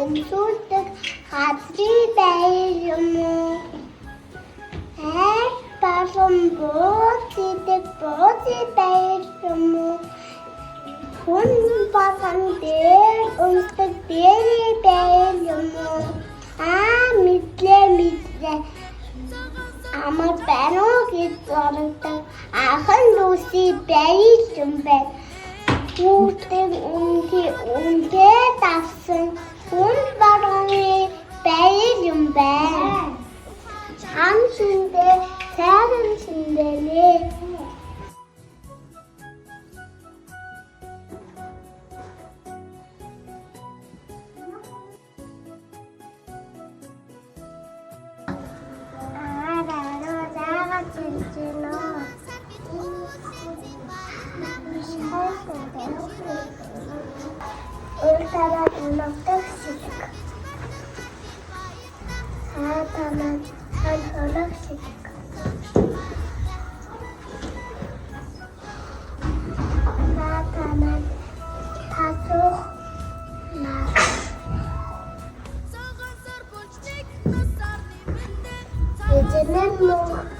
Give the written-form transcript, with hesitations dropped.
өмсүүлдэг газрын байр юм уу? Балан бууцдаг бууцын байр юм уу? Хүн баган дээр өмсдөг дээрээ байр юм уу? Мэдлээ. Амар байна уу гэж зоригдог анхан дүүсий байр юм байна. Үүтэн үнтэй давсан хүн баганы байр юм байна. Ам шиндээ сайхан шиндэлээ. Улсараа унагдаг шиг. Хатаман ханхолог шиг. Хатаман тасух наа. Эцэнэн мөн